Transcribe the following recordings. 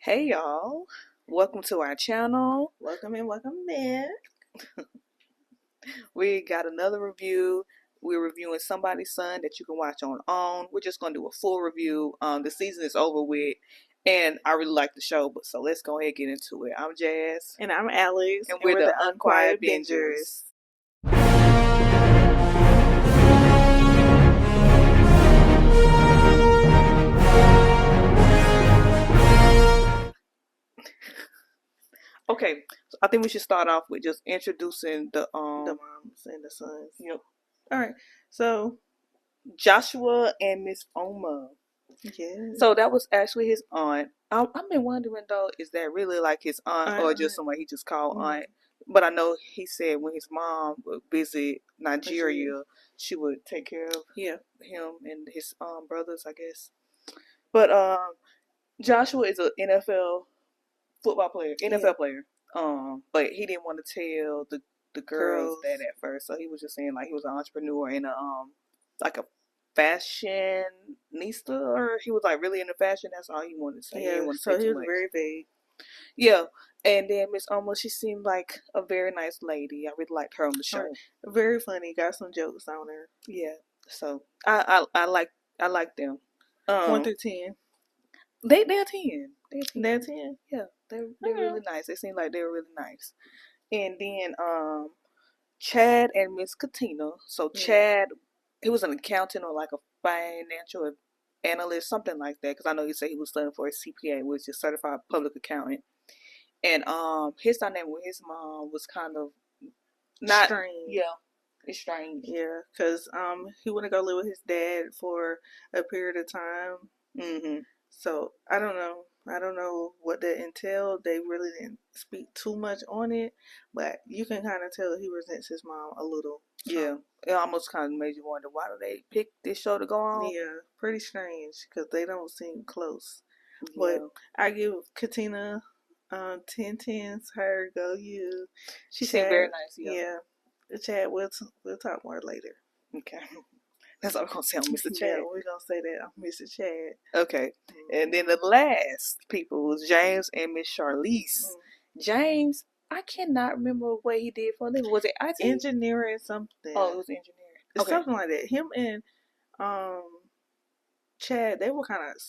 Hey y'all, welcome to our channel. Welcome and welcome back. We got another review. We're reviewing Somebody's Son that you can watch on OWN. We're just gonna do a full review. The season is over with, and I really like the show. But so let's go ahead and get into it. I'm Jas, And I'm Alex, and and we're we're the the Unquiet Unquiet Bingers. Bingers. Okay, so I think we should start off with just introducing the The moms and the sons. you know, All right. So, Joshua and Miss Oma. yeah. So that was actually his aunt. I've been wondering though, is that really like his aunt or just someone he just called aunt? But I know he said when his mom would visit Nigeria, she would take care of him and his brothers, I guess. But Joshua is an NFL football player, NFL player. But he didn't want to tell the girls that at first, so he was just saying like he was an entrepreneur and like a fashionista, or he was like really into fashion. That's all he wanted to say. Yeah, so he was very vague. Yeah, and then Miss Alma, she seemed like a very nice lady. I really liked her on the show. Very funny. Got some jokes on her. Yeah, so I like them. 1 through 10. They're 10. They're 10. Yeah, they're really nice. They seem like they were really nice. And then Chad and Miss Katina. So Chad, he was an accountant or like a financial analyst, something like that. Because I know he said he was studying for his CPA, which is certified public accountant. And his dynamic with his mom was kind of not strange. Yeah, it's strange. Yeah, because he wouldn't go live with his dad for a period of time. Mm-hmm. So I don't know. I don't know what that entailed. They really didn't speak too much on it, but you can kind of tell he resents his mom a little. Yeah, it almost kind of made you wonder, why do they pick this show to go on? Yeah, pretty strange because they don't seem close. Yeah. But I give Katina 10 tens. Her, go you. She seemed very nice. Yeah. Chad, we'll talk more later. Okay. That's all I'm going to say on Mr. Chad. Yeah, we're going to say that on Mr. Chad. Okay. And then the last people was James and Miss Charlize. James, I cannot remember what he did for a living. Was it IT? Engineering something. Oh, it was engineering. Okay. Something like that. Him and Chad, they were kind of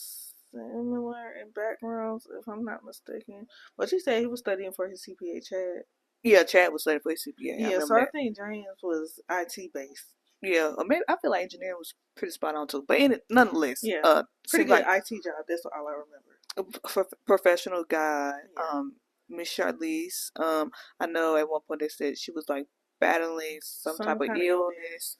similar in backgrounds, if I'm not mistaken. But you said he was studying for his CPA, Chad. Yeah, Chad was studying for his CPA. Yeah, so I think James was IT based. Yeah, maybe I feel like engineering was pretty spot on too. But nonetheless, pretty good IT job. That's all I remember. Professional guy. Yeah. Miss Charlize. I know at one point they said she was like battling some type of illness.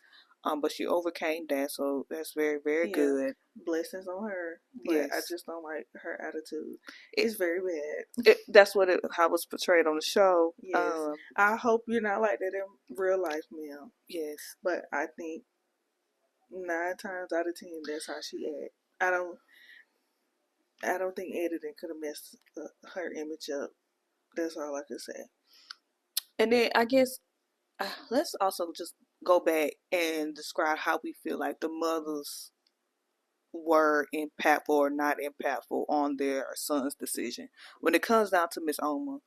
But she overcame that, so that's very, very good. Blessings on her. But I just don't like her attitude. It's very bad. That's how it was portrayed on the show. Yes. I hope you're not like that in real life, ma'am. Yes. But I think 9 times out of 10, that's how she act. I don't think editing could have messed her image up. That's all I can say. And then I guess let's also just go back and describe how we feel like the mothers were impactful or not impactful on their son's decision. When it comes down to Miss Oma,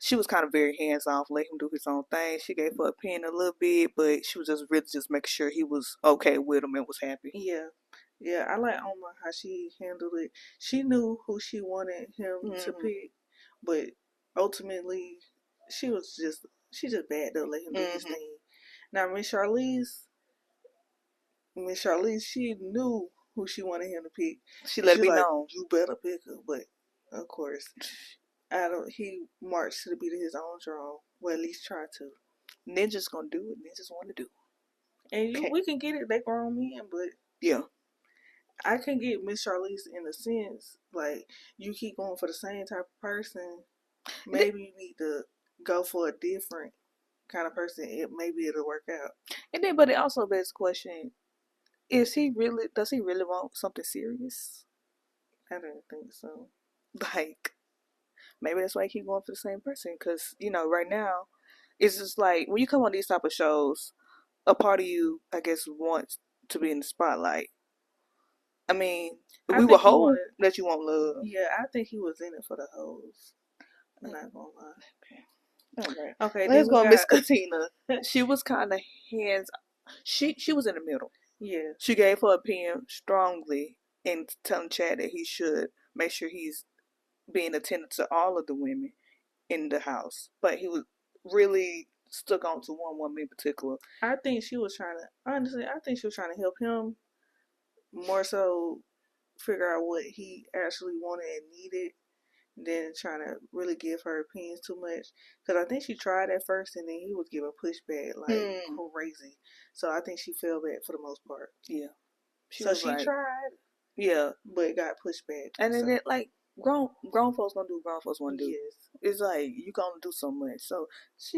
she was kind of very hands off, let him do his own thing. She gave her opinion a little bit, but she was just really just making sure he was okay with him and was happy. Yeah, I like Oma how she handled it. She knew who she wanted him to pick, but ultimately she just bad to let him do his thing. Now Miss Charlize, she knew who she wanted him to pick. She let it be known. You better pick her, but of course, he marched to the beat of his own drum. Well, at least try to. Ninja's gonna do what Ninjas want to do. And we can get it, they grown men, but yeah. I can get Miss Charlize in a sense, like, you keep going for the same type of person, maybe you need to go for a different kind of person. Maybe it'll work out. And then, but it also begs the question: does he really want something serious? I don't think so. Like, maybe that's why I keep going for the same person. Because right now, it's just like when you come on these type of shows, a part of you, I guess, wants to be in the spotlight. I mean, we were hoping that you want love. Yeah, I think he was in it for the hoes. I'm not gonna lie. Okay. Okay. Let's go, Miss Katina. She was kind of hands. She was in the middle. Yeah. She gave her opinion strongly in telling Chad that he should make sure he's being attentive to all of the women in the house, but he was really stuck on to one woman in particular. I think she was trying to, honestly, I think she was trying to help him more so figure out what he actually wanted and needed than trying to really give her opinions too much. Because I think she tried at first and then he was giving pushback like crazy. So I think she fell back for the most part. Yeah. She tried. Yeah. But it got pushed back. And then it like grown folks gonna do grown folks wanna do. Yes. It's like you gonna do so much. So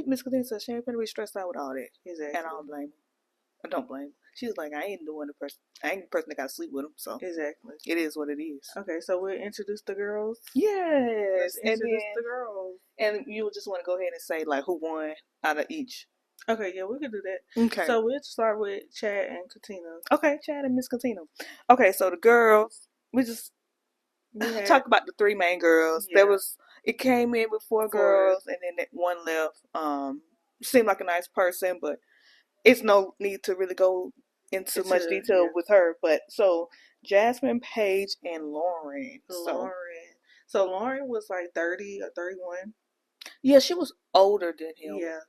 Miss Katina said she ain't gonna be stressed out with all that. Exactly. And I don't blame her. I don't blame her. She was like, I ain't the person that got to sleep with him. So exactly, it is what it is. Okay, so we'll introduce the girls. Yes, let's introduce the girls. And you just want to go ahead and say like who won out of each. Okay, yeah, we can do that. Okay. So we'll start with Chad and Katina. Okay, Chad and Miss Katina. Okay, so the girls, we talk about the three main girls. Yeah. It came in with four girls, and then one left. Seemed like a nice person, but it's no need to really go into much detail with her. But so Jasmine, Paige, and Lauren. So Lauren was like 30 or 31. Yeah, she was older than him. Yeah,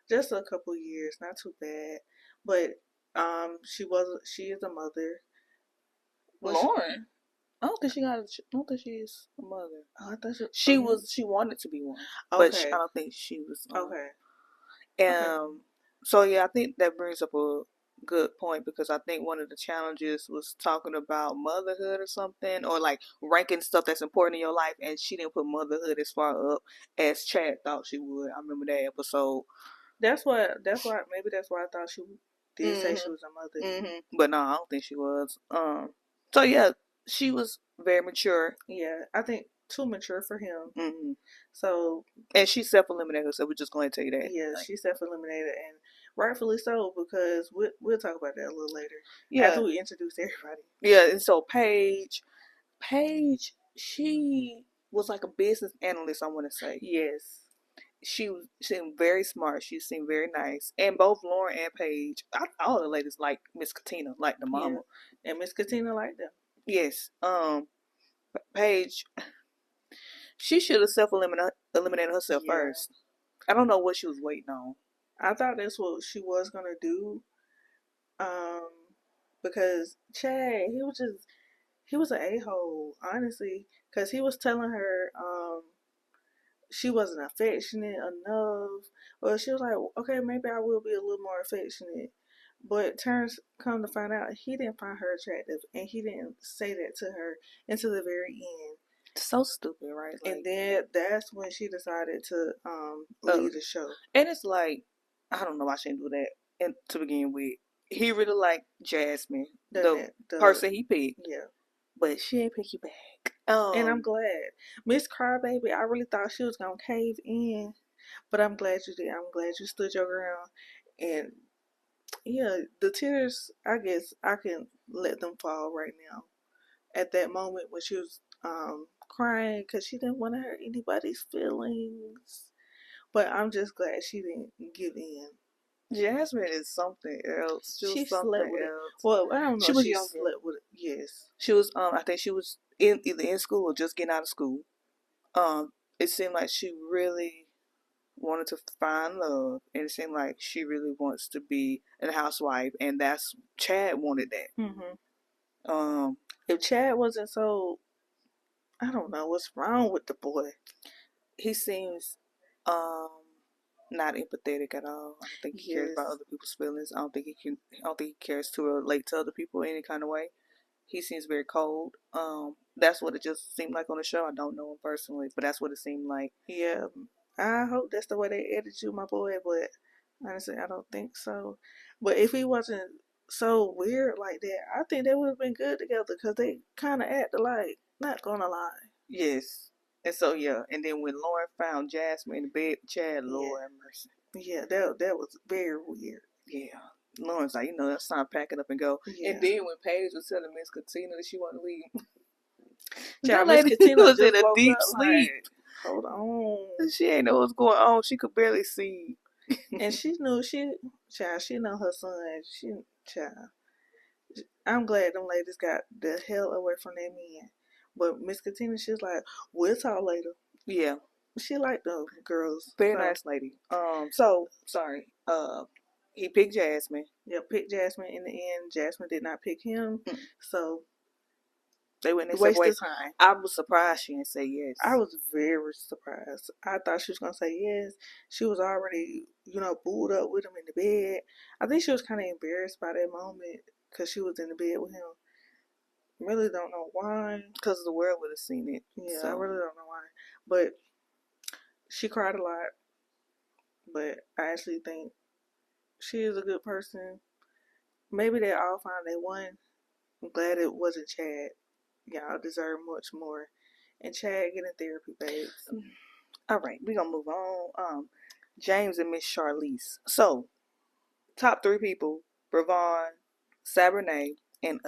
just a couple years, not too bad. But she is a mother. Lauren? I don't think she is a mother. Oh, I thought she wanted to be one. Okay. But I don't think she was. Okay. So yeah, I think that brings up a good point because I think one of the challenges was talking about motherhood or something, or like ranking stuff that's important in your life, and she didn't put motherhood as far up as Chad thought she would. I remember that episode. That's why I thought she did say she was a mother. But no, I don't think she was. So yeah, she was very mature. Yeah, I think too mature for him. So, and she self-eliminated herself. We're just going to tell you that. Yeah, she self-eliminated, and rightfully so, because we'll talk about that a little later. Yeah, after we introduce everybody. Yeah, and so Paige, she was like a business analyst. I want to say. Yes. She seemed very smart. She seemed very nice. And both Lauren and Paige, all the ladies like Miss Katina, like the mama. Yeah. And Miss Katina liked them. Yes. Paige, she should have self-eliminated herself first. I don't know what she was waiting on. I thought that's what she was going to do. Because Chad, he was an a-hole, honestly. Because he was telling her, she wasn't affectionate enough. Well, she was like, okay, maybe I will be a little more affectionate. But come to find out, he didn't find her attractive, and he didn't say that to her until the very end. So stupid, right? Like, and then that's when she decided to leave the show. And it's like, I don't know why she didn't do that. And to begin with, he really liked Jasmine, the person he picked. Yeah, but she didn't pick you back. And I'm glad. Miss Crybaby, I really thought she was gonna cave in, but I'm glad you did. I'm glad you stood your ground. And yeah, the tears, I guess I can let them fall right now. At that moment when she was crying because she didn't want to hurt anybody's feelings. But I'm just glad she didn't give in. Jasmine is something else. She slept with it. Well, I don't know. She slept with it. Yes. She was. I think she was either in school or just getting out of school. It seemed like she really wanted to find love, and it seemed like she really wants to be a housewife, and that's Chad wanted that. If Chad wasn't so, I don't know what's wrong with the boy. He seems not empathetic at all. I don't think he cares about other people's feelings. I don't think he cares to relate to other people in any kind of way. He seems very cold. That's what it just seemed like on the show. I don't know him personally, but that's what it seemed like. Yeah, I hope that's the way they edited you, my boy. But honestly, I don't think so. But if he wasn't so weird like that, I think they would have been good together because they kind of act alike. Not gonna lie. Yes. And so and then when Lauren found Jasmine in the bed, Chad, Lord have mercy. Yeah, that was very weird. Yeah, Lauren's like, it's time to pack it up and go. Yeah. And then when Paige was telling Miss Katina that she wanted to leave, that lady was in a deep sleep. Hold on. She ain't know what's going on. She could barely see. And she knew she know her son. I'm glad them ladies got the hell away from their men. But Miss Katina, she's like, we'll talk later. Yeah. She liked the girls. Very nice lady. So sorry. He picked Jasmine. Yeah, picked Jasmine. In the end, Jasmine did not pick him. So they went and wasted time. I was surprised she didn't say yes. I was very surprised. I thought she was gonna say yes. She was already, booed up with him in the bed. I think she was kind of embarrassed by that moment because she was in the bed with him. Really don't know why. Because the world would have seen it. Yeah, so. I really don't know why. But she cried a lot. But I actually think she is a good person. Maybe they all found they won. I'm glad it wasn't Chad. Y'all deserve much more. And Chad getting therapy, babes. All right, we're going to move on. James and Miss Charlize. So, top 3 people. Bravon, Sabrinae, and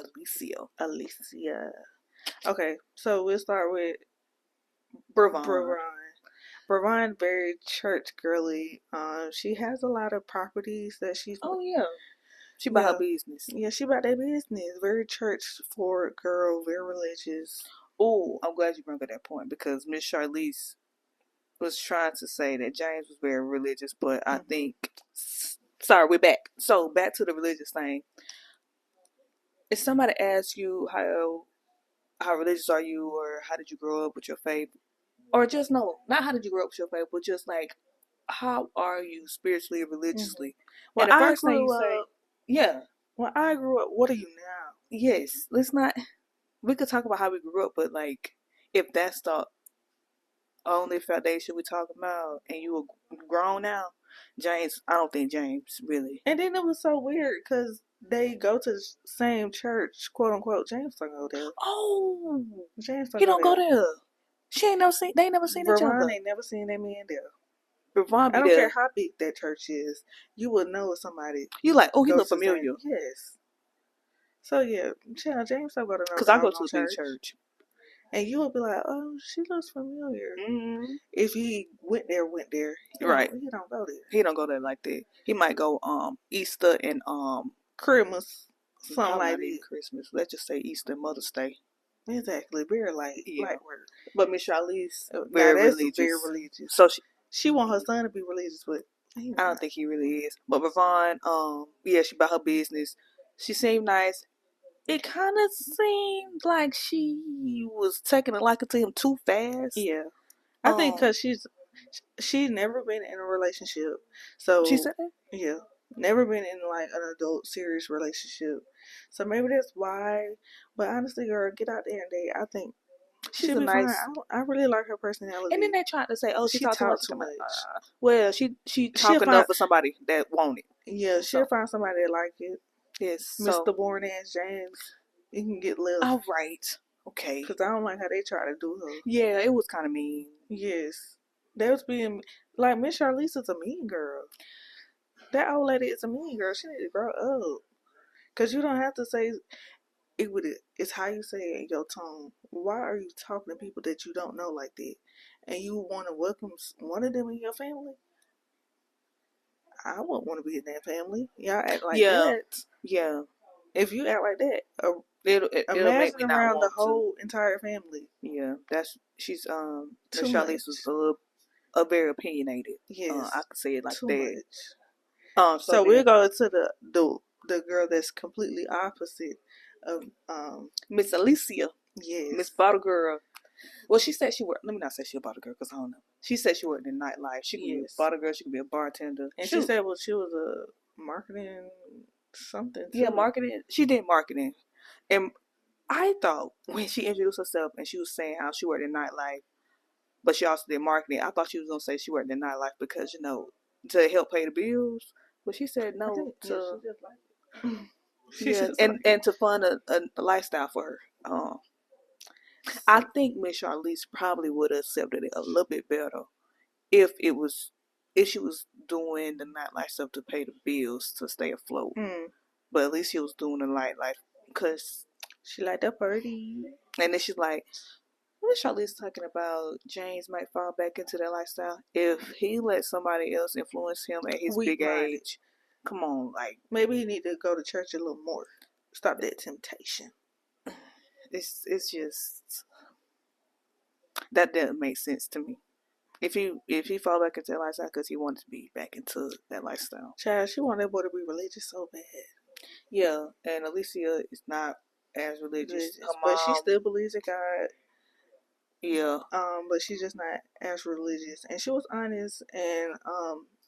Alicia. Okay, so we'll start with Bravon. Bravon, very church girly. She has a lot of properties that she's. Oh yeah, she about her business. Yeah, she about that business. Very church forward girl, very religious. Oh, I'm glad you brought up that point because Miss Charlize was trying to say that James was very religious, but I think. Sorry, we're back. So back to the religious thing. If somebody asks you how religious are you, or how did you grow up with your faith, or just not how did you grow up with your faith, but just like how are you spiritually or religiously? Well, and the first thing you say, yeah. When I grew up, what are you now? Yes, we could talk about how we grew up, but like if that's the only foundation we're talking about, and you were grown now, James, I don't think James really. And then it was so weird because they go to the same church, quote unquote. James don't go there. Oh, James don't go there. She ain't never seen. They ain't never seen each other. Ain't never seen that man there. Bravon be I don't care how big that church is. You would know somebody. You like, oh, he look familiar. Yes. So yeah, James don't go to because I go to a big church. And you would be like, oh, she looks familiar. Mm-hmm. If he went there. Right. He don't go there. He don't go there like that. He might go Easter and Christmas. Something like that. Christmas. Let's just say Easter and Mother's Day. Exactly. Very light work. But Miss Charlize, very religious. So she want her son to be religious, but I don't think he really is. But Bravon, she about her business. She seemed nice. It kind of seemed like she was taking a liking to him too fast. Yeah. I think because she's never been in a relationship. So she said that? Yeah. Never been in like an adult serious relationship. So maybe that's why. But honestly, girl, get out there and date. I think she'll be nice. Fine. I really like her personality. And then they tried to say, oh, she talks too much. Well, she talk enough for somebody that want it. Yeah, she'll find somebody that like it. Yes. Mr. Boring Ass James. You can get left. All right. Okay. Because I don't like how they try to do her. Yeah, it was kind of mean. Yes. They was being like Miss Charlize is a mean girl. That old lady is a mean girl. She need to grow up. Because you don't have to say it with it. It's how you say it in your tone. Why are you talking to people that you don't know like that? And you want to welcome one of them in your family? I wouldn't want to be in that family. Y'all act like that. Yeah. If you act like that, it'll make me not around the whole entire family. Yeah, she's Miss Charlize was a very opinionated. Yes, I could say it like that. So we'll go to the girl that's completely opposite of Miss Alicia. Yes, Miss Bottle Girl. Well, she said she worked. Let me not say she a bottle girl because I don't know. She said she worked in nightlife. She could be a bottle girl. She could be a bartender. And she said, well, she was a marketing something. Too. Yeah, marketing. She did marketing. And I thought when she introduced herself and she was saying how she worked in nightlife, but she also did marketing, I thought she was going to say she worked in nightlife because, to help pay the bills. But she said no to... she just like it. And to fund a lifestyle for her. I think Miss Charlize probably would have accepted it a little bit better if it was if she was doing the nightlife stuff to pay the bills to stay afloat. But at least she was doing the nightlife because she liked that party. And then she's like, what Charlie's talking about? James might fall back into that lifestyle if he let somebody else influence him at his big age. Come on, like maybe he need to go to church a little more. Stop that temptation. It's just that doesn't make sense to me. If he fall back into that lifestyle because he wanted to be back into that lifestyle. Child, she wanted that boy to be religious so bad. Yeah, and Alicia is not as religious. Her mom, but she still believes in God. Yeah. But she's just not as religious. And she was honest, and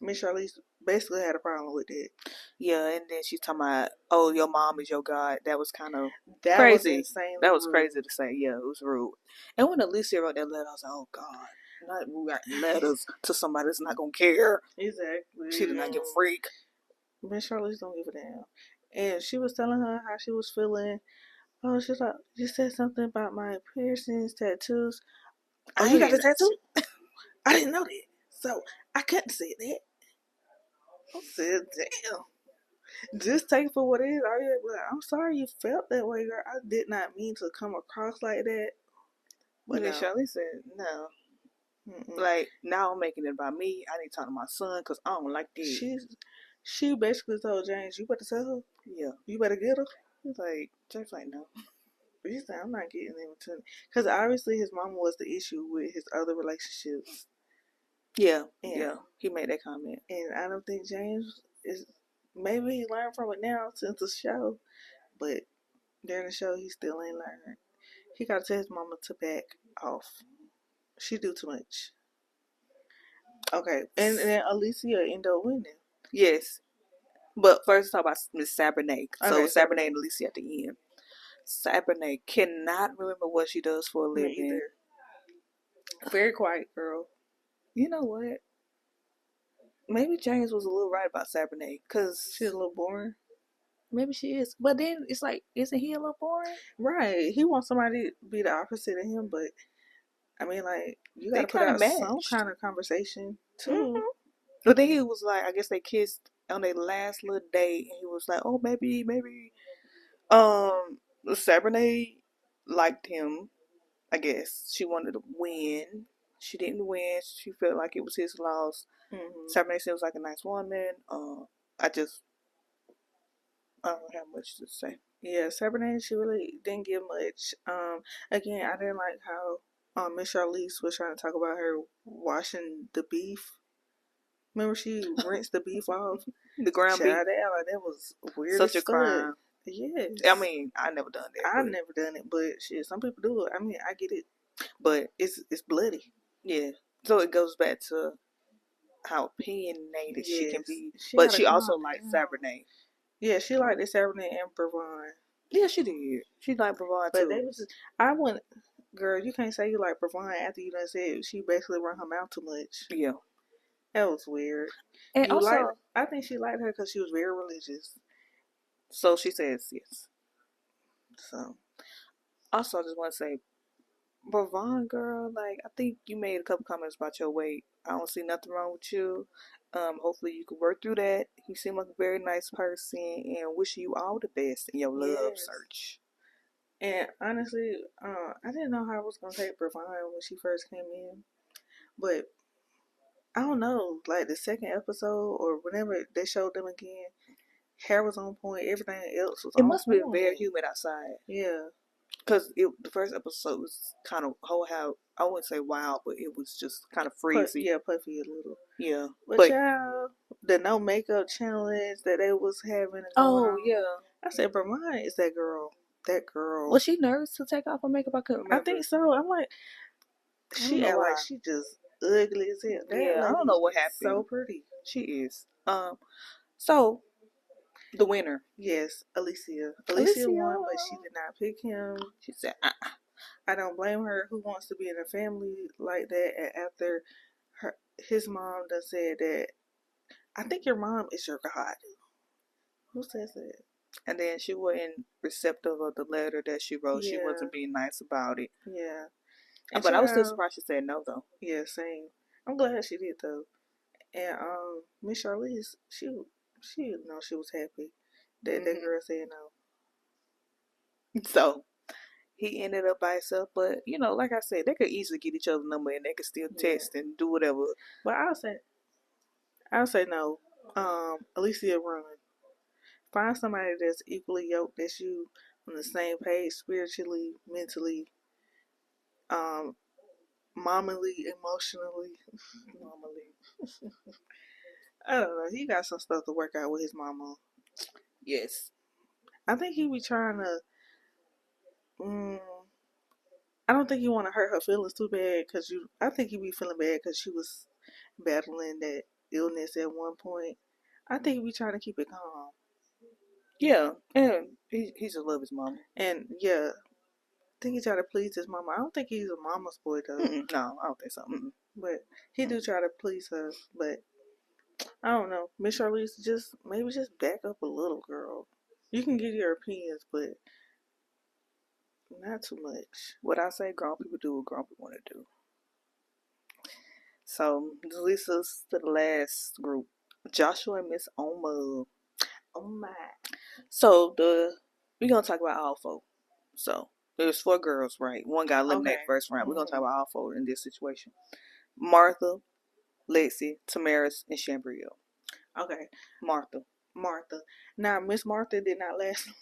Miss Charlize basically had a problem with it. Yeah, and then she's talking about, oh, your mom is your God. That was kind of crazy. That was rude. Crazy to say. Yeah, it was rude. And when Alicia wrote that letter, I was like, oh, God. Not writing letters to somebody that's not going to care. Exactly. She did not give a freak. Miss Charlize don't give a damn. And she was telling her how she was feeling. Oh, she's like, you said something about my piercings, tattoos. Oh, you got a tattoo? I didn't know that. So, I couldn't say that. I said, damn. Just take it for what it is. I'm sorry you felt that way, girl. I did not mean to come across like that. But then Charlize said, no. Like, now I'm making it about me. I need to talk to my son because I don't like this. She basically told James, you better tell her. Yeah. You better get her. He's like, James like, no. He said, I'm not getting in between. Because obviously his mama was the issue with his other relationships. Yeah. Yeah. He made that comment. And I don't think James is, maybe he learned from it now since the show. But during the show, he still ain't learned. He got to tell his mama to back off. She do too much. Okay. And then Alicia ended up winning. Yes. But first, talk about Miss Sabernet. So Sabernet and Alicia at the end. Sabernet cannot remember what she does for a living. Me either. Very quiet girl. You know what? Maybe James was a little right about Sabernet because she's a little boring. Maybe she is. But then it's like, isn't he a little boring? Right. He wants somebody to be the opposite of him, but I mean, like, you gotta put out some kind of conversation too. Mm-hmm. But then he was like, I guess they kissed on their last little date, and he was like, oh, maybe Sabernet liked him. I guess she wanted to win. She didn't win. She felt like it was his loss. Mm-hmm. Sabernet seems like a nice woman. I don't have much to say. Yeah, Sabernet, she really didn't give much. Again, I didn't like how Miss Charlize was trying to talk about her washing the beef. Remember, she rinsed the beef off. The ground beef. That was weird. Such a crime. Yes. I mean, I never done that. I've never done it, but shit, some people do it. I mean, I get it, but it's bloody. Yeah. So it goes back to how opinionated she can be. But she also liked Sabernet. Yeah, she liked this Sabernet and Brevon. Yeah, she did. She liked Brevon too. But I wouldn't, girl, you can't say you like Brevon after you done said she basically run her mouth too much. Yeah. That was weird. And also, I think she liked her because she was very religious. So she says yes. So, also, I just want to say, Brevon, girl, like, I think you made a couple comments about your weight. I don't see nothing wrong with you. Hopefully you can work through that. You seem like a very nice person, and wish you all the best in your love search. And honestly, I didn't know how I was gonna take Brevon when she first came in, but I don't know. Like the second episode or whenever they showed them again, hair was on point. Everything else was. It must be very humid outside. Yeah. Because the first episode was kind of I wouldn't say wild, but it was just kind of freezy. Puffy a little. Yeah. But y'all, the no makeup challenge that they was having. Yeah. I said, Brevon is that girl. That girl. Was she nervous to take off her makeup? I couldn't remember. I think so. I'm like, she act like she just ugly as hell. I don't know what happened. So pretty. She is. So the winner. Yes, Alicia. Alicia won, but she did not pick him. She said, I don't blame her. Who wants to be in a family like that? And after his mom done said that, I think your mom is your God. Who says that? And then she wasn't receptive of the letter that she wrote. Yeah. She wasn't being nice about it. Yeah. But I was still surprised she said no, though. Yeah, same. I'm glad she did, though. And Miss Charlize, she she was happy that that girl said no. So he ended up by himself, but like I said, they could easily get each other's number and they could still text and do whatever. But I'll say no. Alicia, run. Find somebody that's equally yoked as you, on the same page spiritually, mentally, mommally, emotionally. Mommally. I don't know. He got some stuff to work out with his mama. Yes. I think he be trying to. I don't think he want to hurt her feelings too bad because I think he be feeling bad because she was battling that illness at one point. I think he be trying to keep it calm. Yeah, and he just love his mama. And yeah, I think he try to please his mama. I don't think he's a mama's boy though. No, I don't think so. But he do try to please her. But I don't know. Miss Charlize, maybe just back up a little, girl. You can give your opinions, but not too much. What I say, grown people do what grown people want to do. So this is to the last group, Joshua and Miss Oma. Oh my. So we're gonna talk about all four. So there's 4 girls, right? One got eliminated first round. We're gonna talk about all 4 in this situation. Martha, Lexi, Tamaris, and Chambrielle. Okay. Martha. Now Miss Martha did not last long.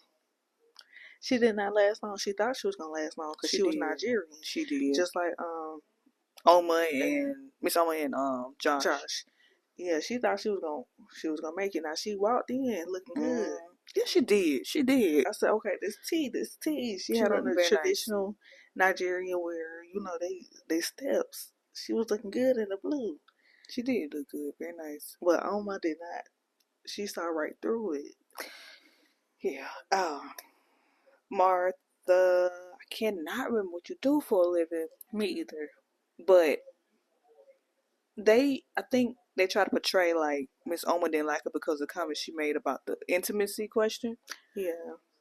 She did not last long. She thought she was gonna last long because she was Nigerian. She did. Just like Oma and Miss Oma and Josh. Yeah, she thought she was gonna make it. Now she walked in looking good. Yeah, she did. I said, okay, this tea. She had on the traditional Nigerian wear. They steps. She was looking good in the blue. She did look good, very nice. But Oma did not. She saw right through it. Yeah. Martha, I cannot remember what you do for a living. Me either. But I think they try to portray like Miss Oma didn't like her because of the comment she made about the intimacy question. Yeah.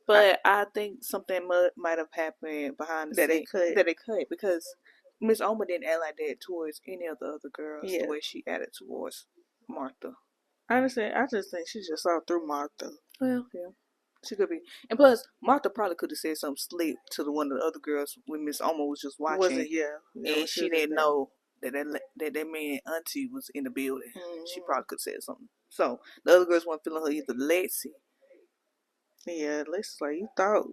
But I think something might have happened behind the scenes that they cut because Miss Oma didn't act like that towards any of the other girls the way she acted towards Martha. Honestly, I just think she just saw through Martha. Well, yeah. She could be. And plus, Martha probably could have said something slick to one of the other girls when Miss Oma was just watching. And she didn't know that man auntie was in the building. She probably could have said something. So, the other girls weren't feeling her either. Lexi. Yeah, Lexi's like, you thought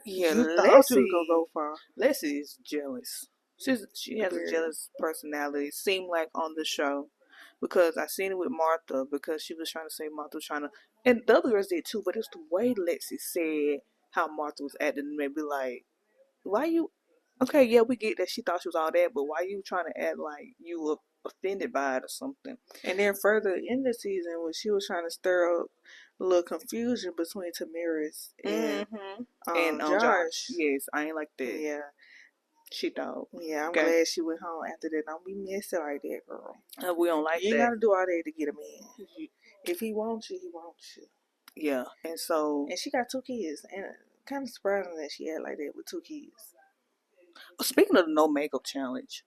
you was going to go far. Lexi is jealous. She has a jealous personality. It seemed like on the show. Because I seen it with Martha because she was trying to say Martha was trying to, and the other girls did too, but it's the way Lexi said how Martha was acting made me like, why you, okay, yeah, we get that she thought she was all that, but why you trying to act like you were offended by it or something? And then further in the season when she was trying to stir up a little confusion between Tamaris and Josh. Yes, I ain't like that. Yeah. She thought. Yeah, I'm glad she went home after that. Don't be messy like that, girl. We don't like that. You ain't gotta do all that to get a man. If he wants you, he wants you. Yeah, and so. And she got 2 kids, and kind of surprising that she had like that with 2 kids. Speaking of the no makeup challenge,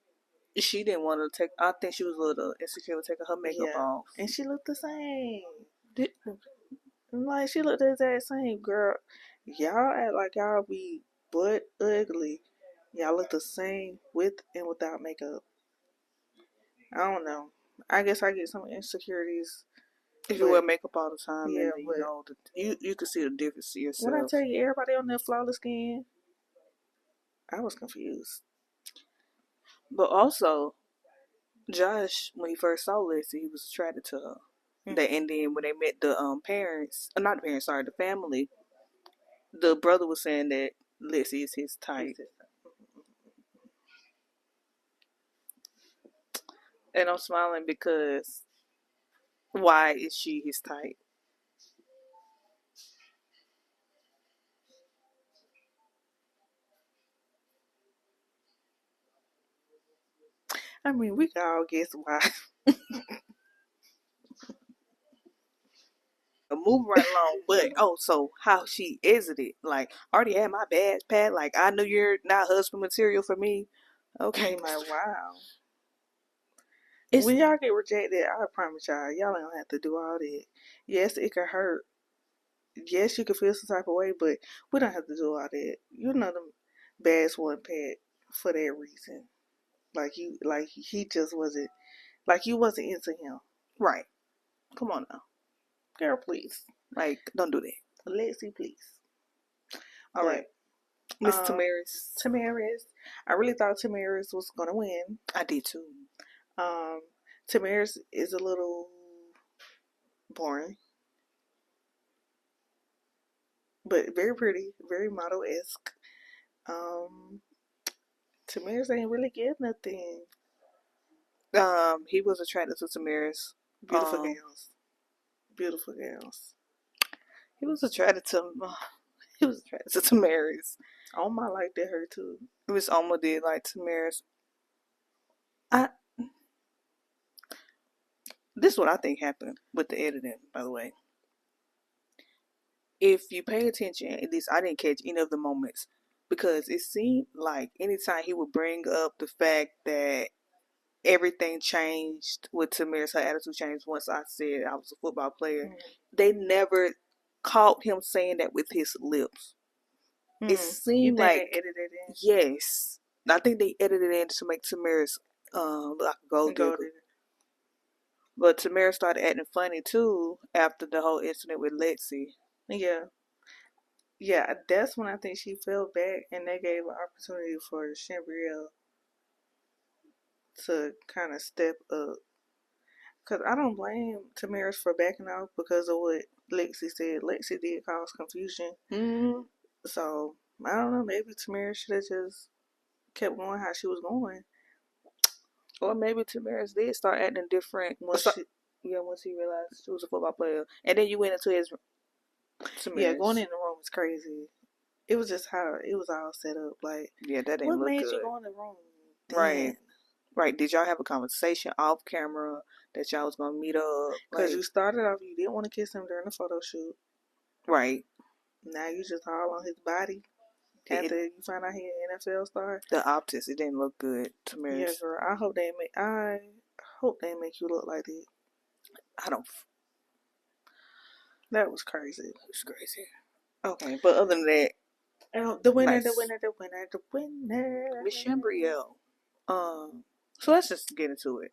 she didn't want to take. I think she was a little insecure with taking her makeup off, and she looked the same. Like she looked the exact same, girl. Y'all act like y'all be butt ugly. Y'all look the same with and without makeup. I don't know. I guess I get some insecurities. If you wear makeup all the time, yeah, and you can see the difference to yourself. When I tell you everybody on their flawless skin, I was confused. But also, Josh, when he first saw Lexi, he was attracted to her. And then when they met the parents, not the parents, sorry, the family, the brother was saying that Lexi is his type. And I'm smiling because why is she his type? I mean, we can all guess why. Move right along, but so how she exited, like, already had my badge pat, like, I knew you're not husband material for me. Okay, like, wow. When y'all get rejected, I promise y'all don't have to do all that. Yes, it can hurt. Yes, you can feel some type of way, but we don't have to do all that. You know the bags wasn't packed for that reason. Like he just wasn't, like you wasn't into him. Right. Come on now. Girl, please. Like, don't do that. Lexi, please. All right. Miss Tamaris. Tamaris. I really thought Tamaris was gonna win. I did too. Tamaris is a little boring, but very pretty, very model-esque. Tamaris ain't really get nothing. He was attracted to Tamaris. Beautiful gowns. Beautiful gowns. He was attracted to Tamaris. Oma liked her too. Miss Oma did like Tamaris. This is what I think happened with the editing, by the way. If you pay attention, at least I didn't catch any of the moments, because it seemed like anytime he would bring up the fact that everything changed with Tamaris, her attitude changed once I said I was a football player, they never caught him saying that with his lips. It seemed like they edited it in? Yes. I think they edited it in to make Tamaris like a gold digger. But Tamaris started acting funny too after the whole incident with Lexi. Yeah, that's when I think she fell back, and they gave an opportunity for Chambriel to kind of step up. Because I don't blame Tamaris for backing off because of what Lexi said. Lexi did cause confusion. So, I don't know, maybe Tamaris should have just kept going how she was going. Or maybe Tamaris did start acting different once he realized she was a football player. And then you went into his Tamaris. Yeah, going in the room was crazy. It was just how it was all set up. Like, yeah, that didn't look good. What made you go in the room? Right. Did y'all have a conversation off camera that y'all was gonna meet up? Because you started off, you didn't want to kiss him during the photo shoot. Right. Now you just all on his body. After you find out he an NFL star. The optics, it didn't look good, Tamaris. Yeah, girl. I hope they make you look like that. That was crazy. It was crazy. Okay, but other than that, the winner. Miss Chambriel. So let's just get into it.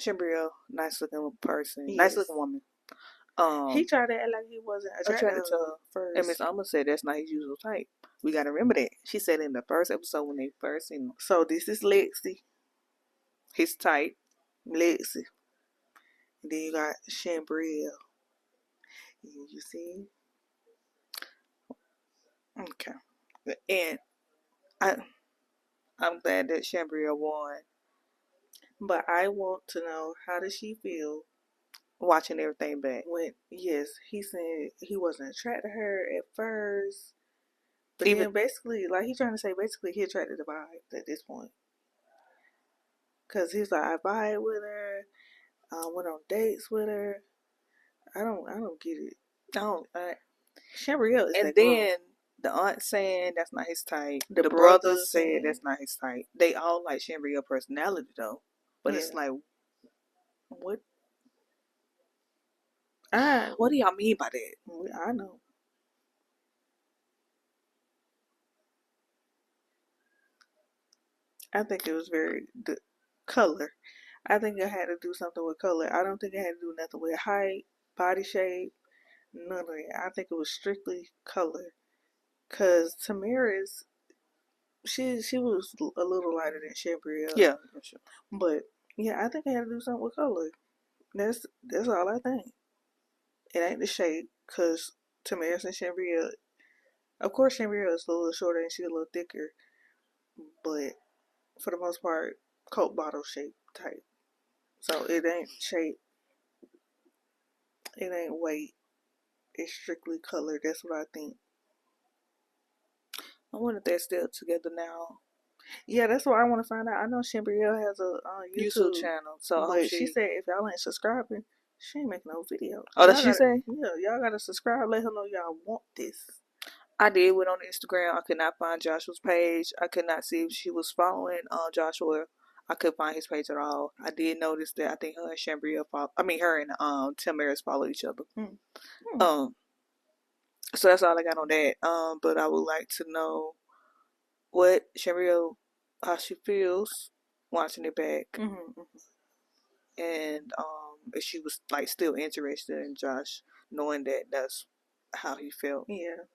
Chambriel, nice looking person, nice looking woman. He tried to act like he wasn't attracted to her first. And Miss Alma said that's not his usual type. We gotta remember that. She said in the first episode when they first seen him. So this is Lexi. His type. Lexi. And then you got Chambriel. You see? Okay. And I'm glad that Chambriel won. But I want to know, how does she feel watching everything back? He said he wasn't attracted to her at first. But then basically, like he's trying to say, basically he attracted the vibes at this point. Because he's like, I vibe with her. Went on dates with her. I don't get it. Chambriel is and then the aunt saying that's not his type. The brothers said that's not his type. They all like Chambriel personality though. But it's like, what? What do y'all mean by that? I know. I think it was the color. I think it had to do something with color. I don't think it had to do nothing with height, body shape, none of that. I think it was strictly color. Cause Tamaris, she was a little lighter than Chambriel. Yeah, for sure. But yeah, I think it had to do something with color. That's all I think. It ain't the shape, cause Tamaris and Chambriel, of course Chambriel is a little shorter and she's a little thicker, but for the most part, Coke bottle shape type. So it ain't shape. It ain't weight. It's strictly color. That's what I think. I wonder if they're still together now. Yeah, that's what I want to find out. I know Chambriel has a YouTube channel. So but she said if y'all ain't subscribing, she ain't making no video. Oh, that's she say? Yeah, y'all gotta subscribe. Let her know y'all want this. I did went on Instagram. I could not find Joshua's page. I could not see if she was following Joshua. I couldn't find his page at all. I did notice that I think her and Shambria her and Tamaris follow each other. So that's all I got on that. But I would like to know what Shambria, how she feels watching it back, and if she was like still interested in Josh, knowing that that's how he felt. Yeah.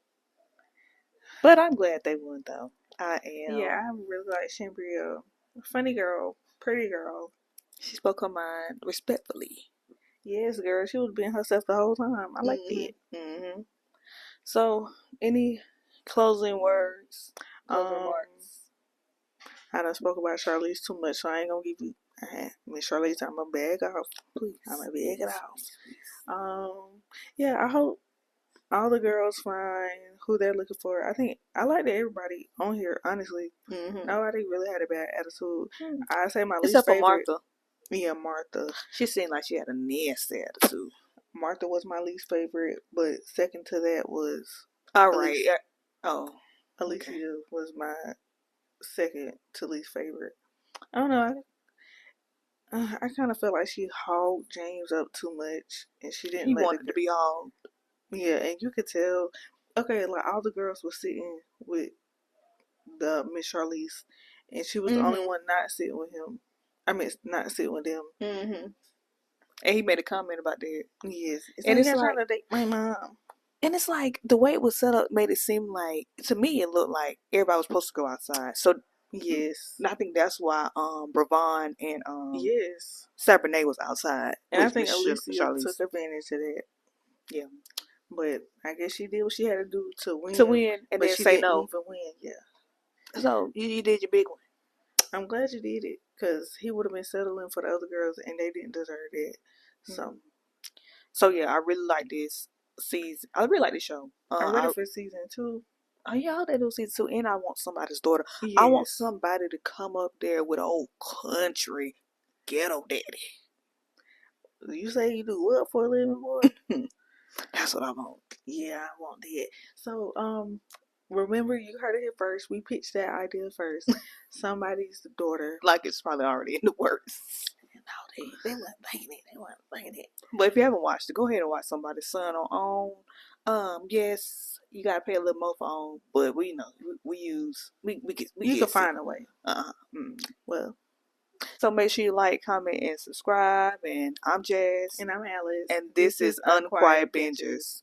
But I'm glad they won though. I am. Yeah, I really like Shambria. Funny girl, pretty girl. She spoke her mind respectfully. Yes, girl. She was being herself the whole time. I liked it. So, any closing words? Closing remarks? I done spoke about Charlize too much, so I ain't gonna give you. Miss Charlize, I'm gonna bag off. Please. I'm gonna bag it off. Yeah, I hope all the girls find who they're looking for. I think I like that everybody on here, honestly. Nobody really had a bad attitude. I say my least favorite. Except for Martha. Yeah, Martha. She seemed like she had a nasty attitude. Martha was my least favorite, but second to that was Alicia. Alicia was my second to least favorite. I don't know. I kind of felt like she hauled James up too much, and she didn't. He wanted to be hauled. Yeah, and you could tell. Okay, like all the girls were sitting with the Miss Charlize, and she was the only one not sitting with him. I mean, not sitting with them. And he made a comment about that. Yes, and it's like trying to date my mom. And it's like the way it was set up made it seem like, to me, it looked like everybody was supposed to go outside. So yes, I think that's why Bravon and yes, Sabrina was outside. And I think Alicia took advantage of that. Yeah, but I guess she did what she had to do to win. And but then she say didn't no. even win. Yeah. So you did your big one. I'm glad you did it, because he would have been settling for the other girls, and they didn't deserve that. So yeah, I really like this season. I really like this show. I'm ready for season 2. Oh yeah, I hope they do season 2, and I want somebody's daughter. Yes. I want somebody to come up there with an old country ghetto daddy. You say you do what for a living, boy? That's what I want. Yeah, I want that. So, remember, you heard it here first. We pitched that idea first. Somebody's daughter. Like it's probably already in the works. No, they weren't thinking it. They weren't thinking it. But if you haven't watched it, go ahead and watch Somebody's Son on OWN. Yes, you gotta pay a little more for OWN, but we can find a way. Well, so make sure you like, comment, and subscribe. And I'm Jas. And I'm Alex. And this is Unquiet Bingers.